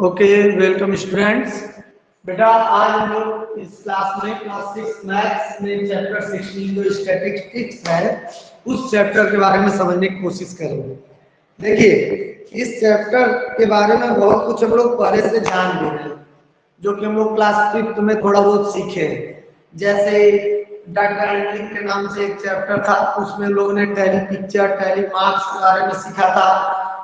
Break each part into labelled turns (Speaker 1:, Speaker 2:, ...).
Speaker 1: Okay, welcome students. बेटा आज हम लोग इस क्लास में क्लास 6 मैथ्स में चैप्टर 16 जो स्टैटिस्टिक्स है उस चैप्टर के बारे में समझने की कोशिश करेंगे। देखिए, इस चैप्टर के बारे में बहुत कुछ हम लोग पहले से जान गए हैं, जो कि हम लोग क्लास 5 में थोड़ा बहुत सीखे हैं। जैसे डाटा एंट्री के नाम से एक चैप्टर था, उसमें लोगों ने टैली पिक्चर, टैली मार्क्स के बारे में सीखा था।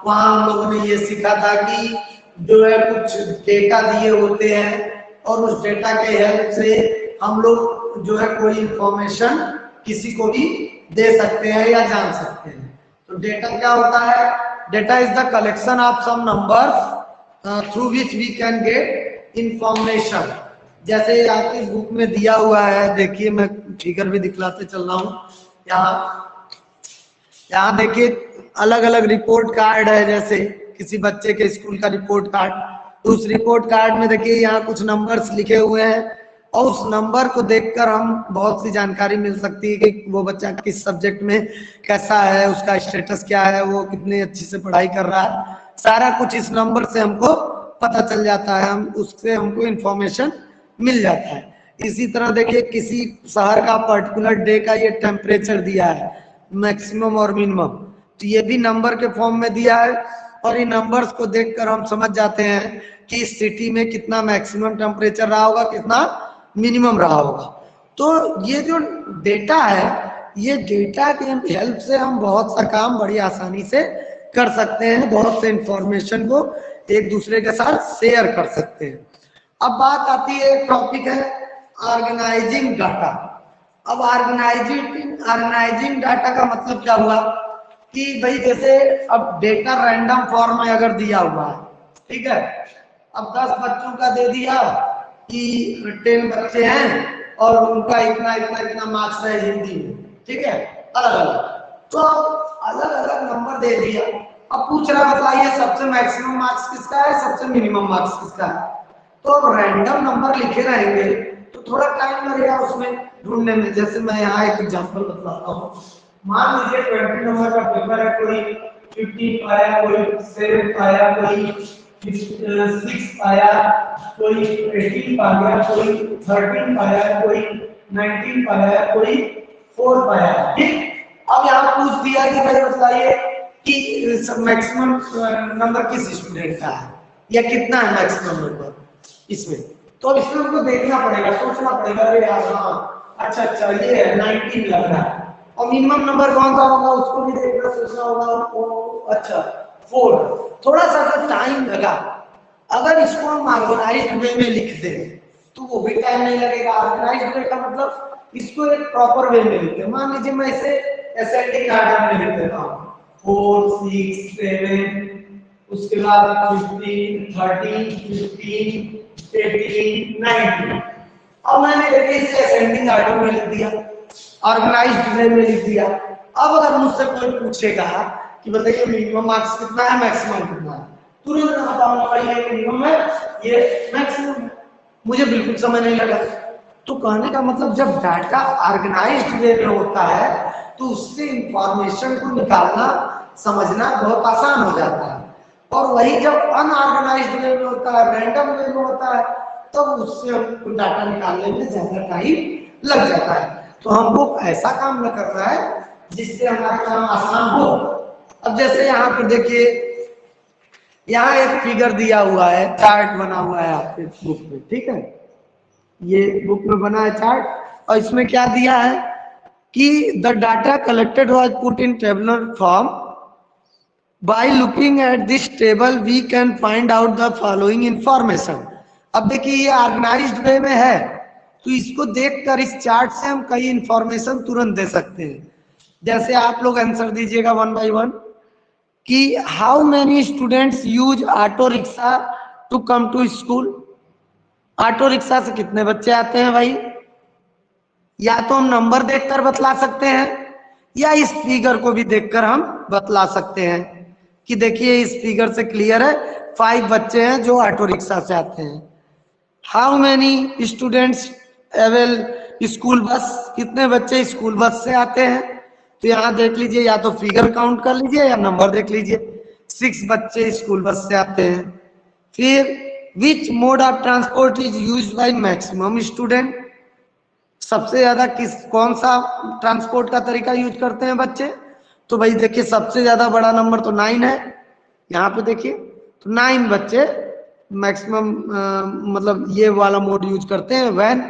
Speaker 1: वहां हम लोगों ने ये सीखा था कि जो है कुछ डेटा दिए होते हैं और उस डेटा के हेल्प से हम लोग जो है कोई इंफॉर्मेशन किसी को भी दे सकते हैं या जान सकते हैं। तो डेटा क्या होता है? Data is the collection of some numbers through which we can get information. जैसे आपकी इस बुक में दिया हुआ है, देखिए मैं फिगर भी दिखलाते चल रहा हूँ। यहाँ देखिए अलग अलग रिपोर्ट कार्ड है, जैसे किसी बच्चे के स्कूल का रिपोर्ट कार्ड। तो उस रिपोर्ट कार्ड में देखिए यहाँ कुछ नंबर्स लिखे हुए हैं और उस नंबर को देखकर हम बहुत सी जानकारी मिल सकती है कि वो बच्चा किस सब्जेक्ट में कैसा है, उसका स्टेटस क्या है, वो कितने अच्छे से पढ़ाई कर रहा है। सारा कुछ इस नंबर से हमको पता चल जाता है, हम उससे हमको इंफॉर्मेशन मिल जाता है। इसी तरह देखिए किसी शहर का पर्टिकुलर डे का ये टेम्परेचर दिया है, मैक्सिमम और मिनिमम, तो ये भी नंबर के फॉर्म में दिया है। और इन नंबर्स को देखकर हम समझ जाते हैं कि इस सिटी में कितना मैक्सिमम टेम्परेचर रहा होगा, कितना मिनिमम रहा होगा। तो ये जो डेटा है, ये डेटा के हेल्प से हम बहुत सा काम बड़ी आसानी से कर सकते हैं, बहुत से इंफॉर्मेशन को एक दूसरे के साथ शेयर कर सकते हैं। अब बात आती है, एक टॉपिक है ऑर्गेनाइजिंग डाटा। अब ऑर्गेनाइजिंग डाटा का मतलब क्या हुआ कि भाई जैसे अब डेटा रैंडम फॉर्म में अगर दिया हुआ है, ठीक है, अब 10 बच्चों का दे दिया कि 10 बच्चे हैं और उनका इतना इतना इतना मार्क्स है हिंदी में, ठीक है, अलग अलग, तो अलग अलग नंबर दे दिया। अब पूछ रहा बताइए सबसे मैक्सिमम मार्क्स किसका है, सबसे मिनिमम मार्क्स किसका है। तो अब रैंडम नंबर लिखे रहेंगे तो थोड़ा टाइम लगेगा उसमें ढूंढने में। जैसे मैं यहाँ एक एग्जांपल बताता हूँ। मान लीजिए 20 नंबर का पेपर है, कोई 15 पाया, कोई 7 पाया, कोई 6 पाया, कोई 18 पा गया, कोई 13 पाया, कोई 19 पाया, कोई 4 पाया, ठीक। अब यहाँ पूछ दिया कि भाई बताइए कि मैक्सिमम नंबर किस स्टूडेंट का है या कितना है मैक्सिमम नंबर इसमें। तो इसमें हमको देखना पड़ेगा, सोचना पड़ेगा, अरे यार हाँ अच्छा ये है 19 लग रहा है। और मिनिमम नंबर कौन सा होगा उसको भी देखना सोचना होगा। अच्छा 4, थोड़ा सा टाइम लगा। अगर इसको हम ऑर्गेनाइज्ड वे में लिख दें तो वो भी टाइम नहीं लगेगा। ऑर्गेनाइज्ड वे का मतलब इसको एक प्रॉपर वे में लिखते हैं। मान लीजिए मैं इसे असेंडिंग ऑर्डर में लिख देता हूँ, 4 6 7, उसके बाद 15 13 15 18 19। अब मैंने देखिए इसे असेंडिंग ऑर्डर में लिख दिया, ऑर्गेनाइज्ड वे में लिख दिया। अब अगर मुझसे कोई पूछेगा कि बताइए मिनिमम मार्क्स कितना है, मैक्सिमम कितना है, तुरंत मैं बताऊंगा भाई ये मिनिमम है, ये मैक्सिमम है, मुझे बिल्कुल समय नहीं लगा। तो कहने का मतलब जब डाटा ऑर्गेनाइज्ड वे में होता है तो उससे इंफॉर्मेशन को निकालना समझना बहुत आसान हो जाता है। और वही जब अनऑर्गेनाइज्ड वे में होता है, रैंडम वे में होता है, तब उससे हमको डाटा निकालने में ज्यादा टाइम लग जाता है। तो हमको ऐसा काम न करना है जिससे हमारा काम आसान हो। अब जैसे यहाँ पर देखिए, यहाँ एक फिगर दिया हुआ है, चार्ट बना हुआ है आपके बुक में, ठीक है, ये बुक में बना है चार्ट। और इसमें क्या दिया है कि the data collected was put in tabular form, by looking at this table we can find out the following information. अब देखिए ये ऑर्गेनाइज्ड वे में है तो इसको देखकर इस चार्ट से हम कई इंफॉर्मेशन तुरंत दे सकते हैं। जैसे आप लोग आंसर दीजिएगा 1 by 1 कि how many students use auto rickshaw to come to school. Auto rickshaw से कितने बच्चे आते हैं भाई? या तो हम नंबर देखकर बतला सकते हैं या इस फिगर को भी देखकर हम बतला सकते हैं कि देखिए इस फिगर से क्लियर है 5 बच्चे हैं जो ऑटो रिक्शा से आते हैं। How many students avail school bus, कितने बच्चे स्कूल बस से आते हैं? तो यहाँ देख लीजिए, या तो फिगर काउंट कर लीजिए या नंबर देख लीजिए। 6 बच्चे स्कूल बस से आते हैं। फिर which mode of transport is used by maximum student, सबसे ज्यादा कौन सा ट्रांसपोर्ट का तरीका यूज करते हैं बच्चे? तो भाई देखिए सबसे ज्यादा बड़ा नंबर तो 9 है, यहाँ पे देखिए तो 9 बच्चे मैक्सिमम मतलब ये वाला मोड यूज करते हैं व्हेन।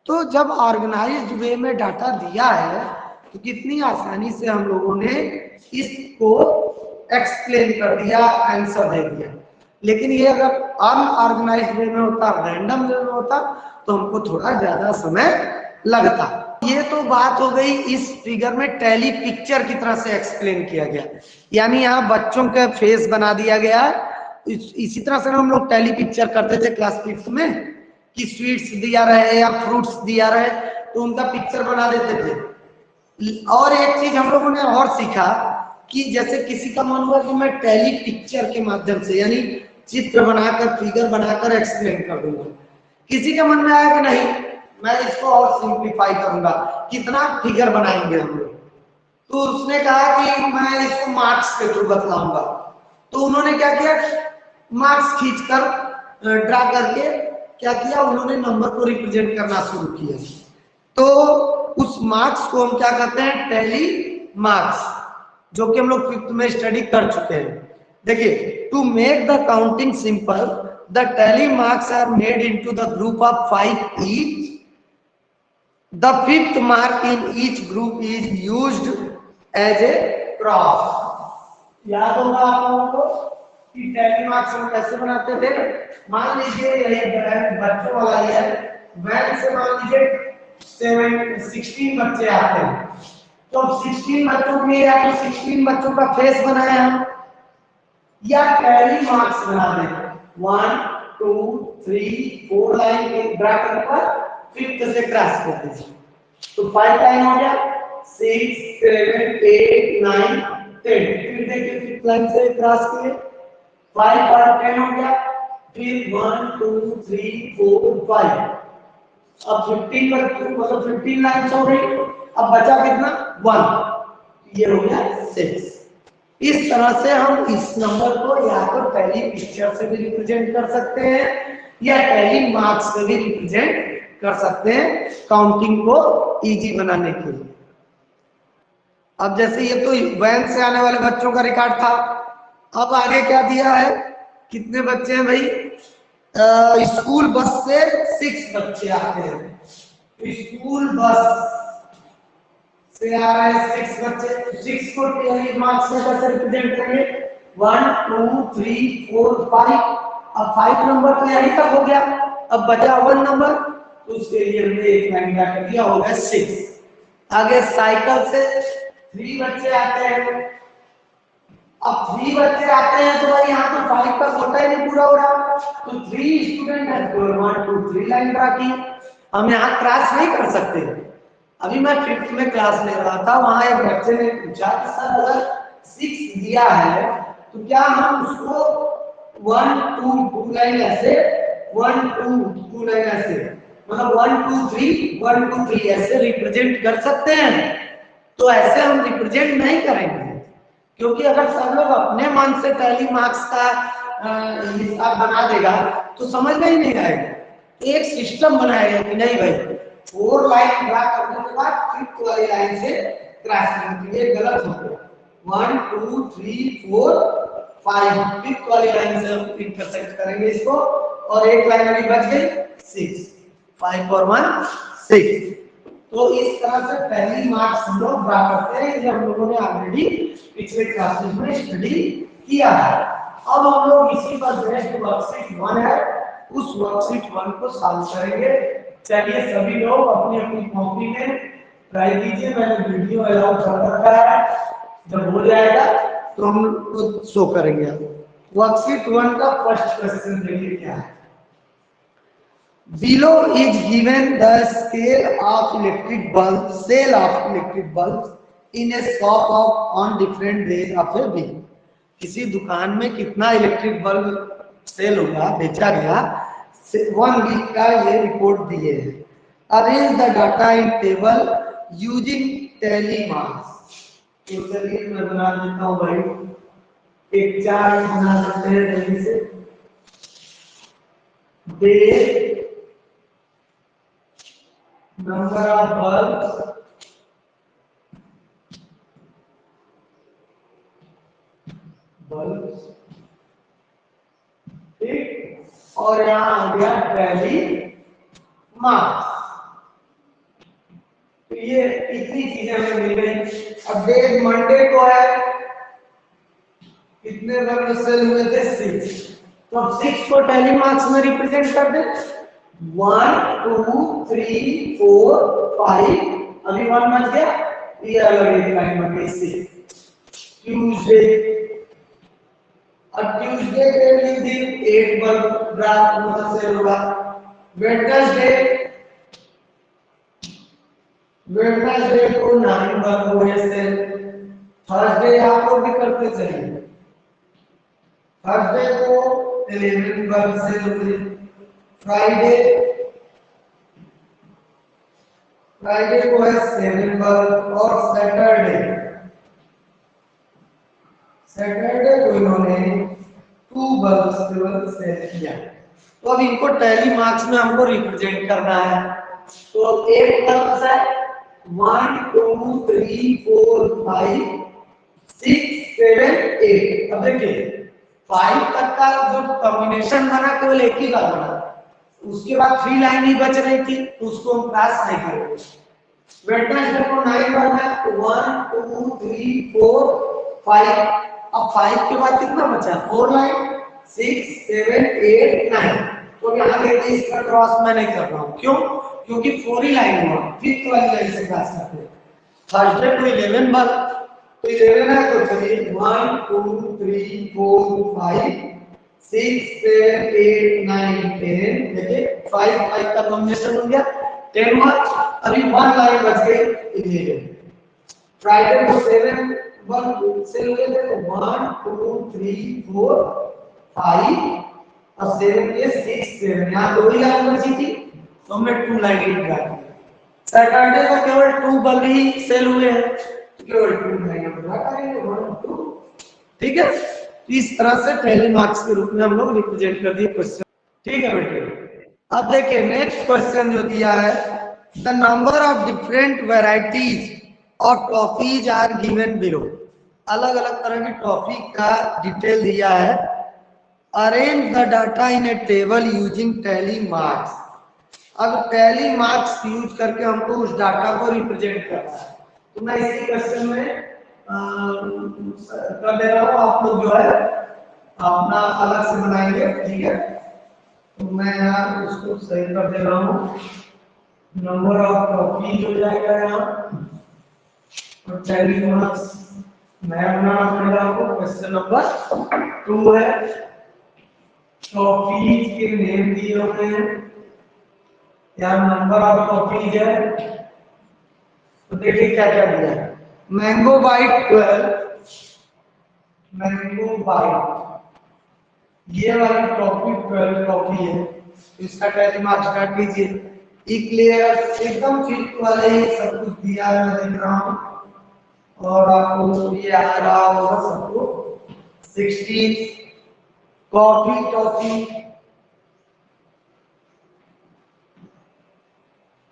Speaker 1: तो जब ऑर्गेनाइज्ड वे में डाटा दिया है तो कितनी आसानी से हम लोगों ने इसको एक्सप्लेन कर दिया, आंसर दे दिया। लेकिन ये अगर अनऑर्गेनाइज्ड वे में होता, रैंडम वे में होता, तो हमको थोड़ा ज्यादा समय लगता। ये तो बात हो गई इस फिगर में टैली पिक्चर की तरह से एक्सप्लेन किया गया, यानी यहाँ बच्चों के फेस बना दिया गया है। इसी तरह से हम लोग टैली पिक्चर करते थे क्लास 5 में कि स्वीट्स दिया रहे या फ्रूट्स दिया रहे तो उनका पिक्चर बना देते थे। और एक चीज हम लोगों ने और सीखा कि जैसे किसी का मन हुआ कि मैं टैली पिक्चर के माध्यम से यानी चित्र बनाकर फिगर बनाकर एक्सप्लेन कर दूंगा, किसी के मन में आया कि नहीं मैं इसको और सिंप्लीफाई करूंगा, कितना फिगर बनाएंगे हम लोग, तो उसने कहा कि मैं इसको मार्क्स के थ्रू बतलाऊंगा। तो उन्होंने क्या किया, मार्क्स खींचकर ड्रा करके क्या किया, उन्होंने नंबर को रिप्रेजेंट करना शुरू किया। तो उस मार्क्स को हम क्या करते हैं, टैली मार्क्स, जो कि हम लोग 5th में स्टडी कर चुके हैं। देखिए, to make the counting simple the tally marks are made into the group of 5 each. The 5th mark in each group is used as a cross. याद होगा आप लोगों को कि टैली मार्क्स हम कैसे बनाते थे। मान लीजिए ये बच्चों वाला ही है, वैन से मान लीजिए 16 बच्चे आते हैं, तो 16 बच्चों के लिए या तो 16 बच्चों का फेस बनाए हम या टैली मार्क्स बना दें। 1 2 3 4 लाइन के ड्रा कर 5th से क्रॉस कर दीजिए, तो 5 लाइन हो गया, 6 7 8 9 10। फिर देखिए 5th लाइन से क्रॉस किए, 5 पर 10 हो गया, फिर 1 2 3 4 5। अब 15 मतलब 15 लाइन्स हो गई, अब बचा कितना 1, ये हो गया 6। इस तरह से हम इस नंबर को या तो टैली पिक्चर से भी रिप्रेजेंट कर सकते हैं या टैली मार्क्स से भी रिप्रेजेंट कर सकते हैं काउंटिंग को इजी बनाने के लिए। अब जैसे ये तो वैन से आने वाले बच्चों का रिकॉर्ड था, अब आगे क्या दिया है, कितने बच्चे हैं भाई, स्कूल बस से 6 बच्चे आते हैं, स्कूल बस से आ रहे हैं 6 बच्चे, 6 को टैली मार्क्स से कैसे रिप्रेजेंट करेंगे, 1 2 3 4 5। अब 5 नंबर तो यहीं तक हो गया, अब बचा 1 नंबर, तो उसके लिए हमने एक लाइन कर दिया, हो गया 6। आगे साइकिल से 3 बच्चे आते हैं, अब 3 बच्चे आते हैं तो भाई यहाँ तो 5 का कोटा ही नहीं पूरा हो रहा, तो 3 स्टूडेंट है तो 1 2 3 लाइन ड्रा की। हम यहाँ क्रॉस नहीं कर सकते। अभी मैं 5th में क्लास ले रहा था, वहां एक बच्चे ने पूछा कि सर अगर 6 दिया है तो क्या हम उसको 1 2 2 लाइन ऐसे 1 2 2 लाइन ऐसे मतलब 1 2 3 1 2 3 ऐसे रिप्रेजेंट कर सकते हैं? तो ऐसे हम रिप्रेजेंट नहीं करेंगे, क्योंकि अगर सब लोग अपने मन से टैली मार्क्स का हिसाब बना देगा तो समझ में ही नहीं आएगा। एक सिस्टम बनाएगा कि नहीं भाई 4 लाइन ड्रा करने के बाद 5th वाली लाइन से क्रॉस करना, ये गलत हो गया। 1 2 3 4 5 5th वाली लाइन से हम इंटरसेक्ट करेंगे इसको, और एक लाइन अभी बच गई 6, 5 और 1 6। तो इस तरह से पहली मार्क्स हम लोग ड्रा करते हैं, ये हम लोगों ने ऑलरेडी पिछले क्लासेस में स्टडी किया है। अब हम लोग इसी पर जो वर्कशीट 1 है उस वर्कशीट 1 को सॉल्व करेंगे। चलिए सभी लोग अपनी अपनी कॉपी में ट्राई कीजिए, मैंने वीडियो अलाउ कर रखा है, जब हो जाएगा तो हम लोग शो करेंगे। वर्कशीट 1 का फर्स्ट क्वेश्चन देखिए क्या है। Below is given the sale of electric bulbs in a shop on different days of a week. किसी दुकान में कितना इलेक्ट्रिक बल्ब सेल हुआ, बेचा गया, 1 वीक का ये रिपोर्ट दिए हैं। Arrange the data in table using tally marks. तो चलिए मैं बना देता हूँ भाई, एक चार्ट बना सकते हैं जल्दी से। day, number of bulbs, ठीक, और यहाँ आ गया डेली मार्क्स। तो ये इतनी चीजें हमें मिल गई। अब डेट मंडे को है, कितने वर्ग सेल हुए थे 6, तो अब 6 को टैली मार्क्स में रिप्रेजेंट कर दे। 1 2 3 4 5, अभी 1 बच गया, ये अलग एक लाइन बन गई 6। ट्यूसडे, और ट्यूसडे के दिन 8 वर्ग ग्राफ सेल होगा। वेडनेसडे, वेडनेसडे को 9 वर्ग हुए सेल। थर्सडे आप लोग भी करते चलिए, थर्सडे को 11 वर्ग सेल हुए। फ्राइडे, फ्राइडे को है 7 वर्ग। और सैटरडे, सैटरडे को इन्होंने 2 वर्ग सेल किया। तो अब इनको टैली मार्क्स में हमको रिप्रेजेंट करना है। तो एक वर्ग है 1 2 3 4 5 6 7 8। अब देखिए 5 तक का जो कॉम्बिनेशन बना केवल एक ही बार बना, उसके बाद 3 लाइन ही बच रही थी, तो उसको हम क्रॉस नहीं करेंगे। वेडनेसडे को 9 वर्ग है, 1 2 3 4 5। अब 5 के बाद कितना बचा, 4 लाइन, 6 7 8 9। तो यहाँ देखिए इसका क्रॉस मैं नहीं कर रहा हूँ, क्यों? क्योंकि 4 ही लाइन हुआ, 5th वाली लाइन से क्रॉस करते हैं। थर्सडे को 11 वर्ग, तो 11 है, तो चलिए 1 2 3 4 5 6 7 8 9 10। देखिए 5 5 का कॉम्बिनेशन हो गया 10 वर्ग। अभी 1 लाइन बच गई 11। फ्राइडे को 7 वर्ग से हुए थे, तो 1 2 3 4 5 और 7 के 6 7, यहाँ 2 ही लाइन बची थी, तो हमने 2 लाइन लगा दी। सैटरडे को केवल 2 वर्ग ही सेल हुए हैं, केवल 2 लाइन लगा करेंगे 1 2। ठीक है, इस तरह से टैली मार्क्स के रूप में हम लोग रिप्रेजेंट कर दिए क्वेश्चन। ठीक है बेटे, अब देखिए नेक्स्ट क्वेश्चन जो दिया है, the number of different varieties of toffees are given below. अलग अलग तरह की टॉफी का डिटेल दिया है। Arrange the data in a table using tally marks. अब टैली मार्क्स यूज करके हमको उस डाटा को रिप्रेजेंट करना है। तो मैं इसी क्वेश्चन में कर दे रहा हूँ, आप लोग जो है अपना अलग से बनाएंगे। ठीक है, तो मैं यहाँ उसको सही कर दे रहा हूँ। नंबर ऑफ टॉपी हो जाएगा यहाँ, और टैली मार्क्स नया बनाना पड़ेगा आपको। क्वेश्चन नंबर 2 है, टॉपीज के नेम दिए होते हैं, यहाँ नंबर ऑफ टॉपीज है। तो देखिए क्या क्या दिया है। मैंगो बाइट 12, मैंगो बाइट, ये वाली टॉपी 12 टॉपी है, इसका टैली मार्क्स काट लीजिए। इक्लेयर एकदम फिट वाले ही सब कुछ दिया है, मैं देख रहा हूँ, और आपको ये आ रहा होगा सबको 16। कॉफी टॉफी,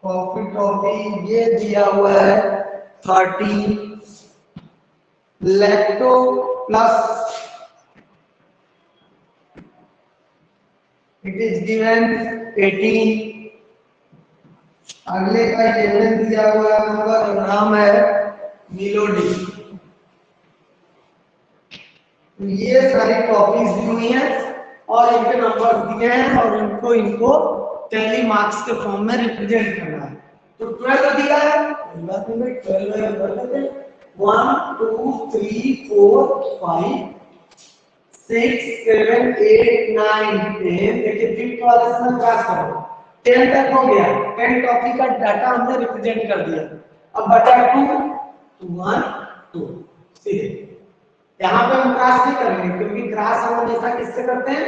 Speaker 1: कॉफी टॉफी ये दिया हुआ है 13। Lacto plus it is given 18। अगले का 11 दिया हुआ नंबर, नाम है मिलोडी। तो ये सारी टॉपिक्स दी हुई हैं और इनके नंबर दिए हैं, और इनको टैली मार्क्स के फॉर्म में रिप्रेजेंट करना है। तो 12 दिया है, 12 1 2 3 4 5 6 7 8 9 10। देखिए फिफ्थ वाले से क्रॉस करो, 10 तक हो गया। 10 टॉपिक का डाटा हमने रिप्रेजेंट कर दिया। अब बचा 2 1 2। सीधे यहाँ पे हम क्रॉस नहीं करेंगे, क्योंकि क्रॉस हम हमेशा किससे करते हैं,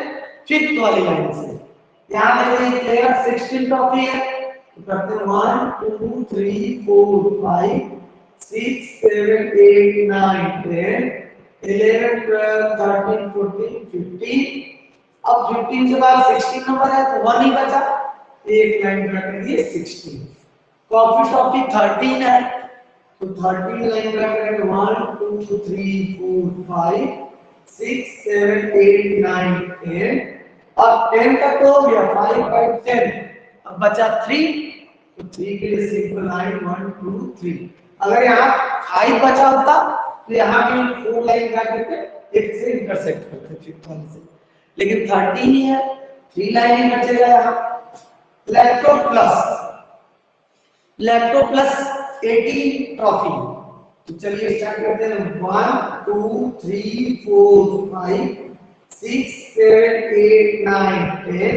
Speaker 1: फिफ्थ वाली लाइन से। यहाँ पे ये प्लेयर 16 टॉपी है, तो करते हैं 1 2 3 4 5 6 7 8 9 10 11 12 13 14 15 अब 15 के बाद 16 नंबर है तो 1 ही बचा, एक लाइन ड्रा कर दिए 16। कॉफी टॉफी 13 है तो 13 लाइन ड्रा करेंगे 1 2 3 4 5 6 7 8 9 10 और 10 का तो हो गया 5 5 10। अब बचा 3 तो 3 के लिए सिंपल लाइन 1 2 3। अगर यहाँ 5 बचा होता तो यहाँ भी 4 लाइन ड्रा करके एक से इंटरसेक्ट करते फिफ्थ वन से, लेकिन 13 ही है 3 लाइन ही बचेगा यहाँ। Laptop plus 18 trophy. तो चलिए स्टार्ट करते हैं 1 2 3 4 5 6 7 8 9 10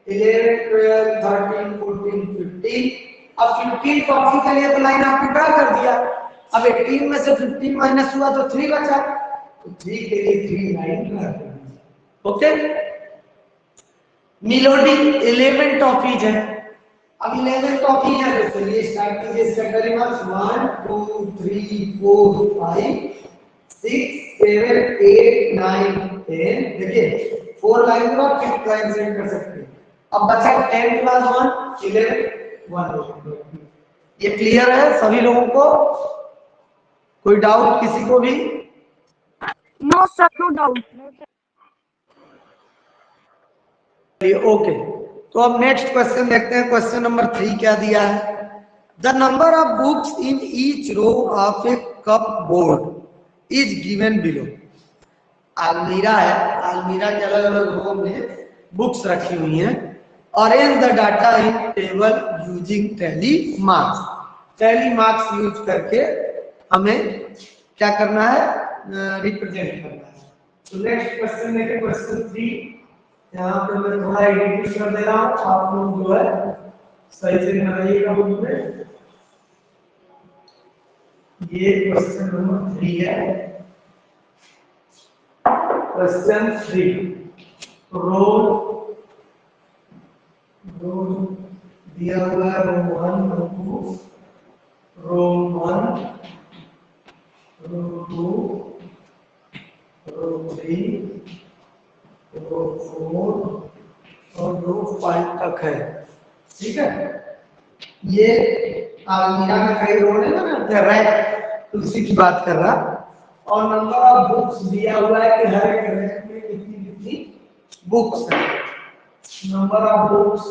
Speaker 1: 11 12 13 14 15। अब 15 ट्रॉफी के लिए तो लाइन आपने ड्रा कर दिया। अब 18 में से 15 माइनस हुआ तो 3 बचा, तो 3 के लिए 3 लाइन ड्रा कर दी। ओके, मिलोडी 11 टॉफीज है। अब 11 टॉफी है तो चलिए स्टार्ट कीजिए इसका करें मार्क्स 1 2 3 4 5 6 7 8 9 10। देखिए 4 लाइन के बाद फिफ्थ लाइन से कर सकते हैं। अब बचा 10 के बाद 1 11 1। ये क्लियर है सभी लोगों को? कोई डाउट किसी को भी?
Speaker 2: No sir, no doubt.
Speaker 1: Okay, तो अब नेक्स्ट क्वेश्चन देखते हैं। क्वेश्चन नंबर 3 क्या दिया है? The number of books in each row of a cupboard is given below. अलमीरा है, अलमीरा के अलग अलग रो में बुक्स रखी हुई हैं। Arrange the data in table using tally marks. Tally marks use करके हमें क्या करना है, रिप्रेजेंट करना है। तो नेक्स्ट क्वेश्चन देखिए, क्वेश्चन 3। यहाँ पे मैं थोड़ा एडिट कर दे रहा हूँ, आप लोग जो है सही से बनाइएगा बुक में। ये क्वेश्चन नंबर 3 है। क्वेश्चन 3 रो दिया हुआ है रो 1 रो 2 रो 1 रो 2 रो 3 रो 4 और रो 5 तक है। ठीक है, ये अलमीरा में कई रो है ना, रैक, उसी की बात कर रहा। और नंबर ऑफ बुक्स दिया हुआ है कि हर एक रैक में कितनी कितनी बुक्स है। नंबर ऑफ बुक्स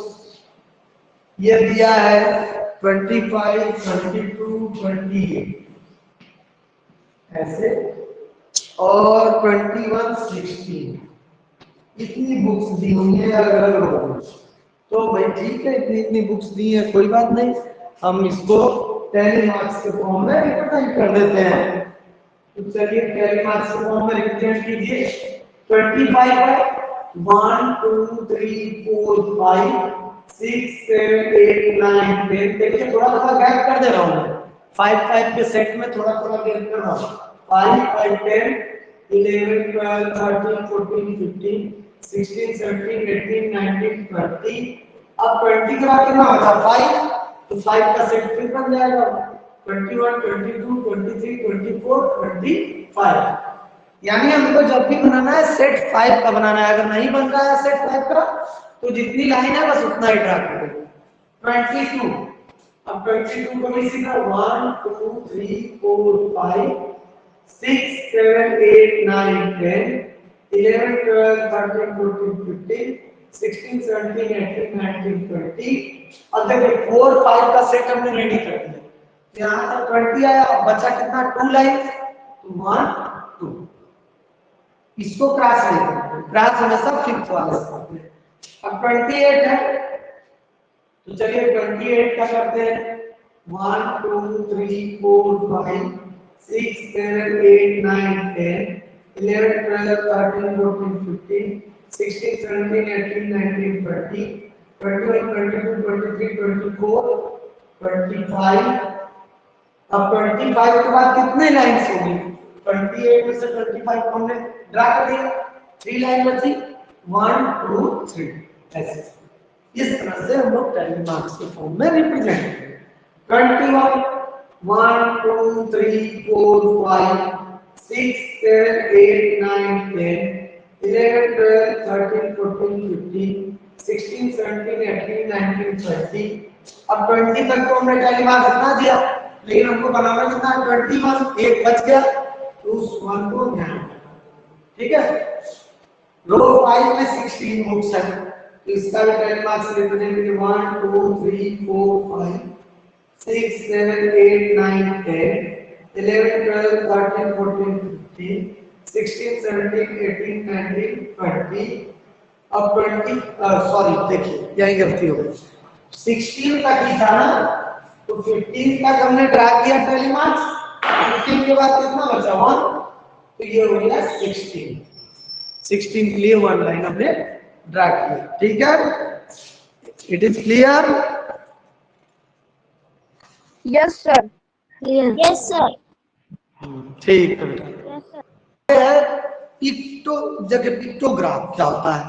Speaker 1: ये दिया है 25 22 28 ऐसे, और 21 16 इतनी बुक्स दी हुई है अलग अलग रो में। तो भाई ठीक है, इतनी इतनी बुक्स दी है, कोई बात नहीं, हम इसको टैली मार्क्स के फॉर्म में रिप्रेजेंट कर देते हैं। तो चलिए टैली मार्क्स के फॉर्म में रिप्रेजेंट कीजिए। 25 है 1 2 3 4 5 6 7 8 9 10। देखिए थोड़ा थोड़ा गैप कर दे रहा हूँ मैं, 5 5 के सेट में थोड़ा थोड़ा गैप कर रहा हूँ। 5 5 10 11 12 13 14 15 16 17 18 19 20। अब 20 के बाद कितना बचा 5, तो 5 का सेट फिर बन जाएगा 21 22 23 24 25। यानी हमको जब भी बनाना है सेट 5 का बनाना है। अगर नहीं बन रहा है सेट 5 का तो जितनी लाइन है बस उतना ही ड्रा करेंगे। 22, अब 22 को भी सीखा 1 2 3 4 5 6 7 8 9 10 11 12 13 14 15 16 17 18 19 20। अब देखिए 4 5 का सेट हमने रेडी कर दिया। यहाँ तक 20 आया, बचा कितना 2 लाइन, 1 2। इसको क्रॉस नहीं करते, क्रॉस हमेशा फिफ्थ वाले साथ में। अब 28 है तो चलिए 28 का करते हैं 1 2 3 4 5 6 7 8 9 10 11 12 13 14 15 16 17 18 19 20 21 22 23 24 25। अब 25 के बाद कितने लाइन्स होंगी? 28 में से 25 हमने ड्रा कर दिया, 3 लाइन बची 1 2 3 ऐसे। इस तरह से हम लोग टैली मार्क्स के फॉर्म में रिप्रेजेंट करेंगे। 21 1 2 3 4 5 6 7 8 9 10 11, 12, 13, 14, 15, 16, 17, 18, 19, 20। अब 20 तक तो हमने टैली मार्क्स इतना दिया, लेकिन हमको बनाना कितना है? 20 मार्क्स, एक बच गया तो उस वन को ध्यान रखना। ठीक है, रो 5 में 16 बुक्स है, तो इसका भी टैली मार्क्स रिप्रेजेंट करेंगे 1 2 3 4 5 6 7 8 9 10 11 12 13 14 15 16 17 18 19 20। अब 20 सॉरी देखिए यही गलती हो गई, 16 तक ही था ना, तो 15 तक हमने ड्रा किया टैली मार्क्स, 15 के बाद कितना बचा 1, तो ये हो गया 16। 16 के लिए वन लाइन हमने ड्रा किया। ठीक है, it is clear?
Speaker 2: Yes, sir.
Speaker 3: Yes, sir.
Speaker 1: ठीक है बेटा। पिक्टो जगह पिक्टोग्राफ क्या होता है?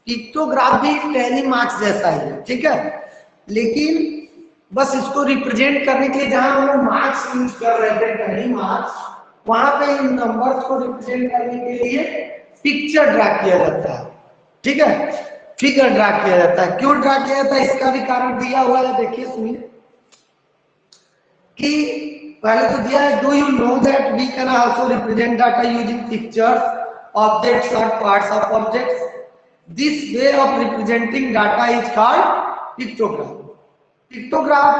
Speaker 1: पिक्टोग्राफ भी टैली मार्क्स जैसा ही है, ठीक है, लेकिन बस इसको रिप्रेजेंट करने के लिए जहां हम लोग मार्क्स यूज कर रहे थे टैली मार्क्स, वहां पे इन नंबर्स को रिप्रेजेंट करने के लिए पिक्चर ड्रा किया जाता है। ठीक है, फिगर ड्रा किया जाता है। क्यों ड्रा किया जाता है इसका भी कारण दिया हुआ है, देखिए सुनिए कि पहले तो दिया है, do you know that we can also represent data using pictures, objects और parts of objects. This way of representing data is called pictograph. Pictograph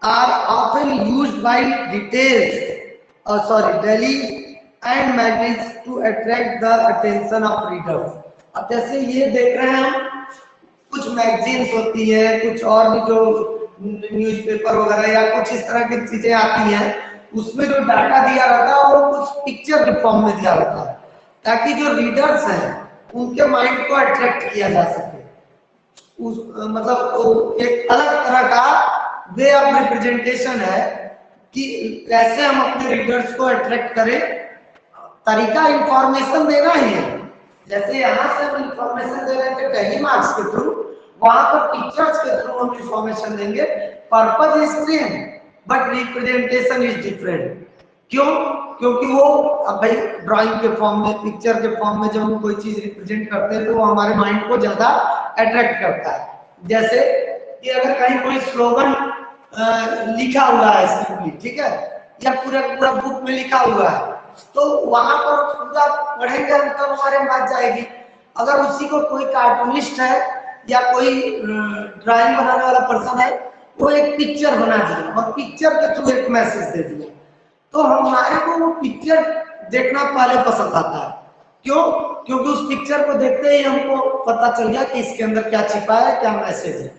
Speaker 1: are often used by daily and magazines to attract the attention of readers. अब जैसे ये देख रहे हैं हम, कुछ magazines होती है, कुछ और भी जो न्यूज़पेपर वगैरह या कुछ इस तरह की चीजें आती हैं, उसमें जो डाटा दिया रहता है वो कुछ पिक्चर के फॉर्म में दिया रहता है, ताकि जो रीडर्स हैं उनके माइंड को अट्रैक्ट किया जा सके। उस मतलब एक अलग तरह का वे ऑफ रिप्रेजेंटेशन है कि कैसे हम अपने रीडर्स को अट्रैक्ट करें। तरीका इंफॉर्मेशन देना ही है, जैसे यहाँ से हम इंफॉर्मेशन दे रहे थे टैली मार्क्स के थ्रू, वहां पर पिक्चर्स के थ्रू हम इंफॉर्मेशन देंगे। Purpose is same but representation is different. क्यों? क्योंकि वो अब भाई ड्राइंग के फॉर्म में, पिक्चर के फॉर्म में जब हम कोई चीज रिप्रेजेंट करते हैं तो वो हमारे माइंड को ज्यादा अट्रैक्ट करता है। जैसे कि अगर कहीं कोई स्लोगन लिखा हुआ है सिंपली, ठीक है, या पूरा पूरा बुक में लिखा हुआ है, तो वहां पर पूरा पढ़ेंगे हम तब हमारे बात जाएगी। अगर उसी को कोई कार्टूनिस्ट है या कोई ड्राइंग बनाने वाला पर्सन है, वो एक पिक्चर बना दिया और पिक्चर के थ्रू एक मैसेज दे दिया, तो हमारे को वो पिक्चर देखना पहले पसंद आता है। क्यों? क्योंकि उस पिक्चर को देखते ही हमको पता चल गया कि इसके अंदर क्या छिपा है, क्या मैसेज है,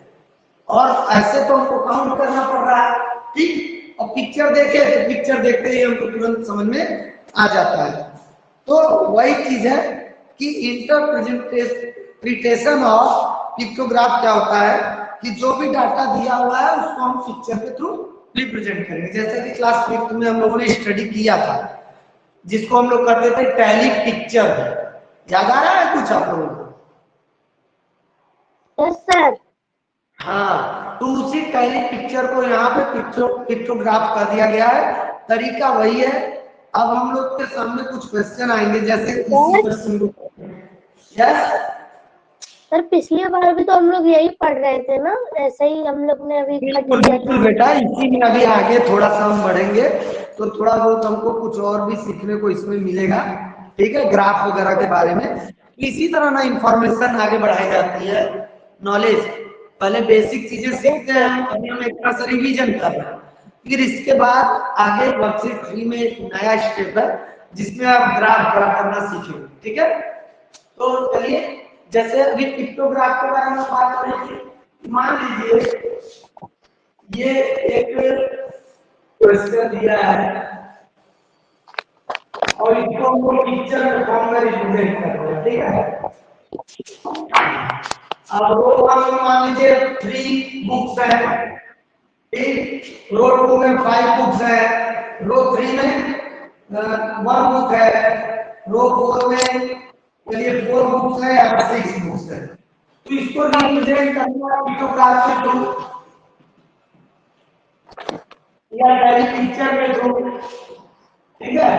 Speaker 1: और ऐसे तो हमको काउंट करना पड़ रहा है। ठीक, और पिक्चर देखे तो पिक्चर देखते ही हमको तुरंत समझ में आ जाता है। तो वही चीज है कि इंटरप्रिटेशन ऑफ पिक्टोग्राफ क्या होता है कि जो भी डाटा दिया हुआ है उसको हम पिक्चर के थ्रू रिप्रेजेंट करेंगे। जैसे कि क्लास 5 में हम लोगों ने स्टडी किया था, जिसको हम लोग करते थे टैली पिक्चर। याद आ रहा है कुछ आप लोगों को?
Speaker 3: Yes, sir.
Speaker 1: हाँ, तो उसी टैली पिक्चर को यहाँ पे पिक्टोग्राफ कर दिया गया है। तरीका वही है। अब हम लोग के सामने कुछ क्वेश्चन आएंगे, जैसे इसी क्वेश्चन को। यस
Speaker 3: सर, पिछली बार भी तो हम लोग यही पढ़ रहे थे ना, ऐसे ही हम लोग ने अभी
Speaker 1: बिल्कुल बेटा, इसी में अभी आगे थोड़ा सा हम बढ़ेंगे तो थोड़ा बहुत हमको कुछ और भी सीखने को इसमें मिलेगा। ठीक है, ग्राफ वगैरह के बारे में इसी तरह ना इंफॉर्मेशन आगे बढ़ाई जाती है। नॉलेज पहले बेसिक चीजें सीखते हैं, अभी हम एक तरह से रिवीजन कर रहे हैं, फिर इसके बाद आगे वर्कशीट 3 में एक नया स्टेप है जिसमें आप ग्राफ ड्रा करना सीखेंगे। ठीक है, तो चलिए, जैसे अभी पिक्टोग्राफ के बारे में बात करेंगे। मान लीजिए ये एक क्वेश्चन दिया है और इसको हमको पिक्चर में फॉर्म में रिप्रेजेंट करना है। ठीक है, अब रो हम मान लीजिए 3 बुक्स है, ठीक, रो 2 में 5 बुक्स है, रो 3 में 1 बुक है, रो 4 में चलिए 4 बुक्स है और 6 बुक्स है। तो इसको रिप्रेजेंट करना है पिक्टोग्राफ के थ्रू या टैली पिक्चर के थ्रू। ठीक है,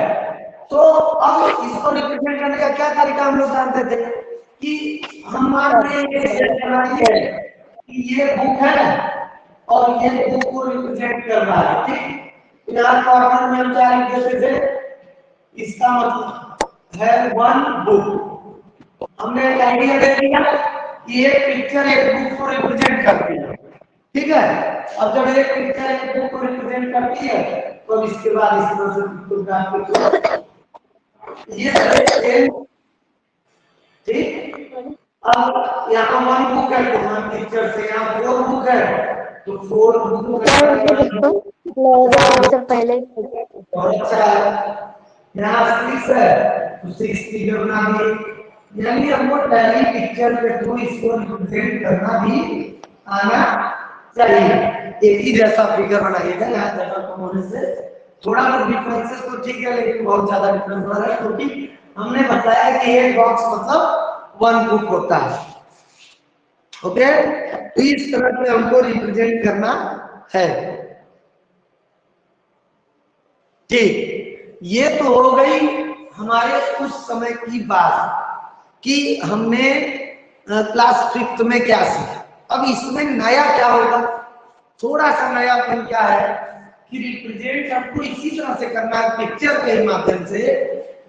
Speaker 1: तो अब इसको रिप्रेजेंट करने का क्या तरीका हम लोग जानते थे कि हम मान रहे हैं कि ये बुक है और ये बुक को रिप्रेजेंट कर रहा है, ठीक। यहाँ कॉर्नर में हम क्या लिख देते थे, इसका मतलब है वन बुक। हमने एक आइडिया दे दिया कि एक पिक्चर एक बुक को रिप्रेजेंट करती है, ठीक है। अब जब एक पिक्चर एक बुक को रिप्रेजेंट करती है तो इसके बाद इस तरह से पिक्टोग्राफ ये ठीक। अब यहाँ वन बुक है तो वन पिक्चर से, यहाँ फोर बुक है तो फोर बुक
Speaker 3: पहले
Speaker 1: और अच्छा यहाँ सिक्स है तो सिक्स फिगर बना दिए। यानी हमको पहली पिक्चर के थ्रू इसको रिप्रेजेंट करना भी आना चाहिए। एक ही जैसा फिगर बनाइएगा, यहाँ जगह कम होने से थोड़ा बहुत डिफरेंसेस तो ठीक है, लेकिन बहुत ज्यादा डिफरेंस हो रहा है क्योंकि हमने बताया कि एक बॉक्स मतलब वन बुक होता है। ओके, तो इस तरह से हमको रिप्रेजेंट करना है, ठीक। ये तो हो गई हमारे उस समय की बात कि हमने क्लास फिफ्थ में क्या सीखा। अब इसमें नया क्या होगा, थोड़ा सा नयापन क्या है कि रिप्रेजेंट हमको इसी तरह से करना है पिक्चर के माध्यम से,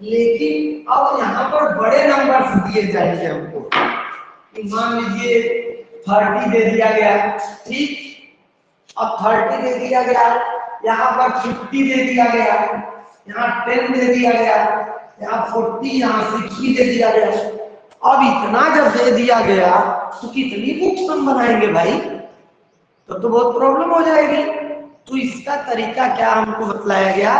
Speaker 1: लेकिन अब यहाँ पर बड़े नंबर्स दिए जाएंगे हमको। मान लीजिए 30 दे दिया गया, ठीक। अब 30 दे दिया गया, यहाँ पर 50 दे दिया गया, यहाँ 10 दे दिया गया, यहाँ 40, यहाँ 60 दे दिया गया। अब इतना जब दे दिया गया तो कितनी बुक्स हम बनाएंगे भाई, तो बहुत प्रॉब्लम हो जाएगी। तो इसका तरीका क्या हमको बतलाया गया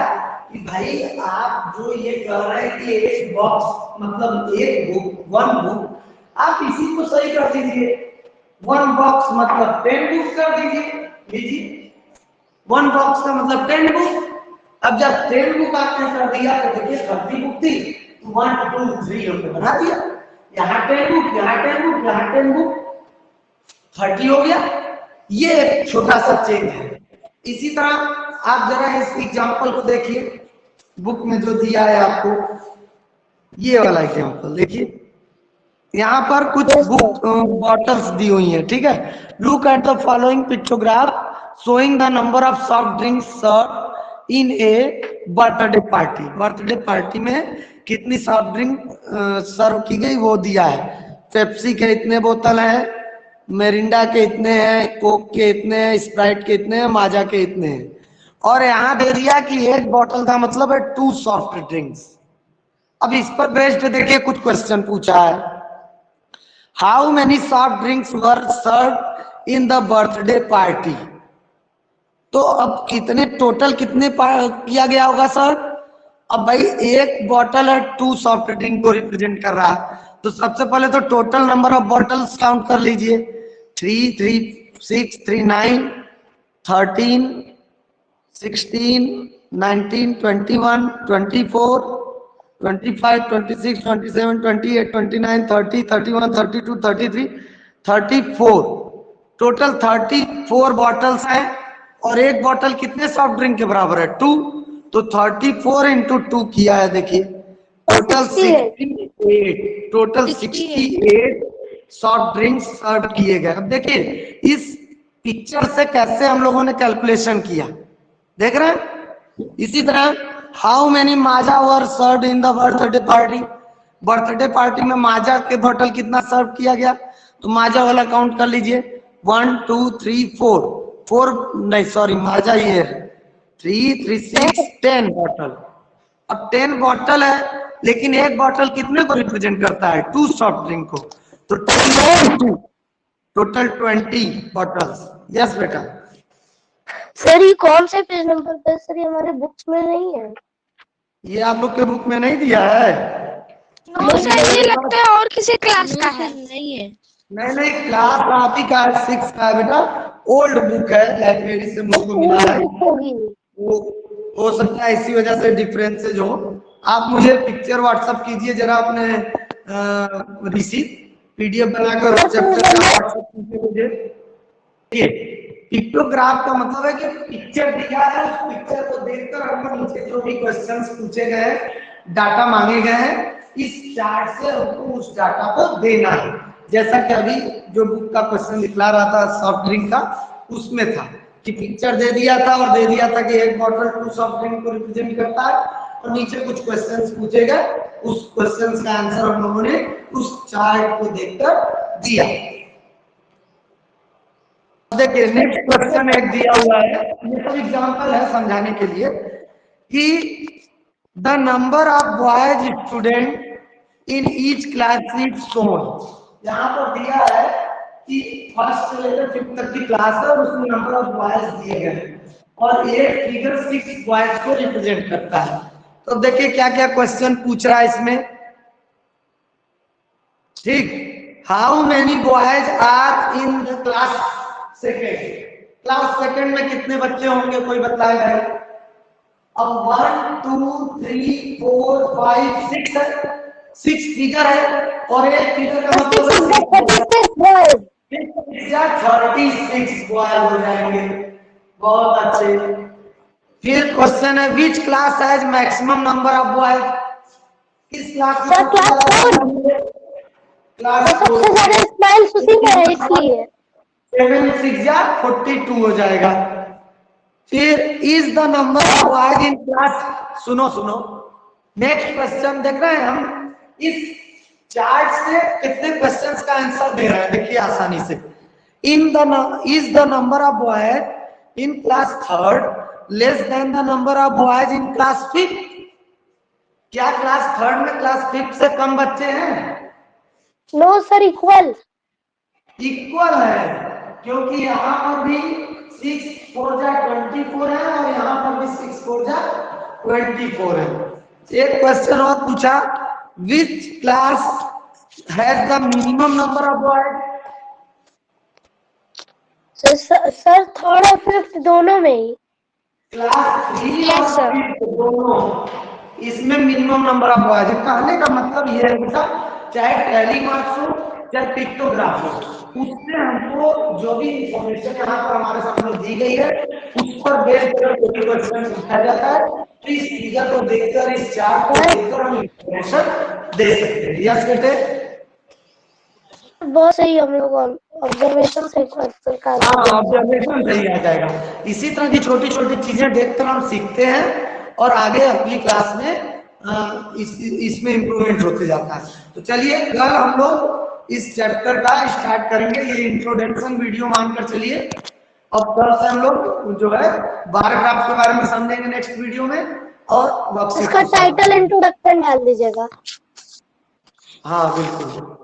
Speaker 1: कि भाई आप जो ये कह रहे हैं कि एक बॉक्स मतलब एक बुक वन बुक, आप इसी को सही कर दीजिए। वन बॉक्स मतलब 10 बुक कर दीजिए, लीजिए वन बॉक्स का मतलब 10 बुक। अब जब 10 बुक आपने कर दिया तो देखिए 30 बुक थी, 1 2 3 हमने बना दिया। यहाँ 10 बुक, यहाँ 10 बुक, यहाँ 10 बुक, 30 हो गया। ये एक छोटा सा चेंज है। इसी तरह आप जरा इस एग्जांपल को देखिए, बुक में जो दिया है आपको ये वाला एग्जांपल देखिए, यहाँ पर कुछ बुक बॉटल्स दी हुई हैं, ठीक है। Look at the following pictograph showing the number of soft drinks serve in a birthday party. Birthday party में कितनी सॉफ्ट ड्रिंक सर्व की गई वो दिया है। पेप्सी के इतने बोतल हैं, मेरिंडा के इतने हैं, कोक के इतने हैं, स्प्राइट के इतने हैं, माजा के इतने हैं। और यहाँ दे दिया कि एक बोतल का मतलब है 2 सॉफ्ट ड्रिंक्स। अब इस पर बेस्ड देखिए कुछ क्वेश्चन पूछा है, how many soft drinks were serve in the birthday party. तो अब कितने टोटल कितने किया गया होगा सर। अब भाई एक बोतल है 2 सॉफ्ट ड्रिंक को रिप्रेजेंट कर रहा है, तो सबसे पहले तो total number of bottles count कर लीजिए। 3 3 6 3 9 13 16 19 21 24 25 26 27 28 29 30 31 32 33 34 टोटल 34 बॉटल्स हैं। और एक बॉटल कितने सॉफ्ट ड्रिंक के बराबर है 2, तो 34 इंटू 2 किया है देखिए, टोटल 68, टोटल 68 सॉफ्ट ड्रिंक्स सर्व किए गए। अब देखिए इस पिक्चर से कैसे हम लोगों ने कैलकुलेशन किया, देख रहे हैं। इसी तरह how many Maaza were serve in the birthday party. Birthday party में माजा के बोतल कितना सर्व किया गया, तो माजा वाला काउंट कर लीजिए 1 2 3 4 नहीं सॉरी माजा ये 3 3 6 10 बॉटल। अब 10 बॉटल है, लेकिन एक बॉटल कितने को रिप्रेजेंट करता है 2 सॉफ्ट ड्रिंक को, तो टोटल 20 बॉटल्स। यस बेटा।
Speaker 3: सर ये कौन से पेज नंबर पे सर, ये हमारे बुक्स में नहीं है।
Speaker 1: ये आप लोग के बुक में नहीं दिया है।
Speaker 2: सर ये लगता है और किसी क्लास का है। नहीं है,
Speaker 1: नहीं क्लास आप ही का है, 6 का है बेटा। ओल्ड बुक है, लाइब्रेरी से मुझको मिला है, वो हो सकता है इसी वजह से डिफरेंसेज हो। आप मुझे पिक्चर व्हाट्सएप कीजिए जरा अपने रिसीट पीडीएफ बनाकर चैप्टर का व्हाट्सएप कीजिए मुझे। ठीक, पिक्टोग्राफ का मतलब है कि पिक्चर दिया है, उस पिक्चर को देखकर हमको नीचे जो भी क्वेश्चंस पूछे गए डाटा मांगे गए हैं, इस चार्ट से उनको उस डाटा को देना है। जैसा कि अभी जो बुक का क्वेश्चन निकला रहा था सॉफ्ट ड्रिंक का, उसमें था कि पिक्चर दे दिया था और दे दिया था कि एक बॉटल 2 सॉफ्ट ड्रिंक को रिप्रेजेंट करता है, और नीचे कुछ क्वेश्चंस पूछे गए, उस क्वेश्चंस का आंसर हम लोगों ने उस चार्ट को देखकर दिया। देखिए नेक्स्ट क्वेश्चन एक दिया हुआ है, ये सब एग्जांपल है समझाने के लिए कि the number of boys student in each class is shown. यहाँ पर दिया है कि फर्स्ट से लेकर 5th तक की क्लास है और उसमें नंबर ऑफ बॉयज दिए गए हैं, और ये फिगर 6 बॉयज को रिप्रेजेंट करता है। तो देखिए क्या क्या क्वेश्चन पूछ रहा है इसमें। ठीक, how many boys are in the class second. Class second में कितने बच्चे होंगे कोई बताएगा? अब 1 2 3 4 5 6 है, 6 फिगर है, और एक फिगर का मतलब 36 बॉय हो जाएंगे। बहुत अच्छे। फिर क्वेश्चन है which class has maximum number of boys. किस क्लास में क्लास
Speaker 3: सबसे ज्यादा स्माइल्स उसी में है इसलिए
Speaker 1: 7 6 या 42 हो जाएगा। फिर is the number of boys in class. सुनो सुनो, नेक्स्ट क्वेश्चन देख रहे हैं हम, इस चार्ट से कितने क्वेश्चंस का आंसर दे रहे हैं, देखिए आसानी से। Is the number of boys in class 3rd less than the number of boys in class 5th। क्या क्लास 3rd में क्लास 5th से कम बच्चे हैं?
Speaker 3: नो सर, इक्वल
Speaker 1: है, क्योंकि यहाँ पर भी 6 4 जा 24 है और यहाँ पर भी 6 4 जा 24 है। एक क्वेश्चन और पूछा, which class has the minimum number of boys.
Speaker 3: Sir 3rd और 5th दोनों में ही।
Speaker 1: क्लास 3 और 5th दोनों, इसमें मिनिमम नंबर ऑफ बॉयज है। कहने का मतलब ये है बेटा, चाहे टैली मार्क्स हो चाहे पिक्टोग्राफ हो, उससे हमको जो भी इंफॉर्मेशन यहाँ पर हमारे सामने दी गई है उस पर बेस कर क्वेश्चन पूछा जाता है। तो इस फिगर को देखकर, इस चार्ट को देखकर हम इंफॉर्मेशन दे सकते हैं। यस बेटे,
Speaker 3: बहुत सही। हम लोग ऑब्जर्वेशन से क्वेश्चन का
Speaker 1: ऑब्जर्वेशन सही आ जाएगा। इसी तरह की छोटी छोटी चीजें देखकर हम सीखते हैं और आगे अगली क्लास में इसमें इम्प्रूवमेंट होते जाता है। तो चलिए कल हम लोग इस चैप्टर का स्टार्ट करेंगे। ये इंट्रोडक्शन वीडियो मानकर चलिए, और कल से हम लोग जो है बार ग्राफ के बारे में समझेंगे नेक्स्ट वीडियो में, और
Speaker 3: इसका टाइटल इंट्रोडक्शन डाल दीजिएगा।
Speaker 1: हाँ बिल्कुल।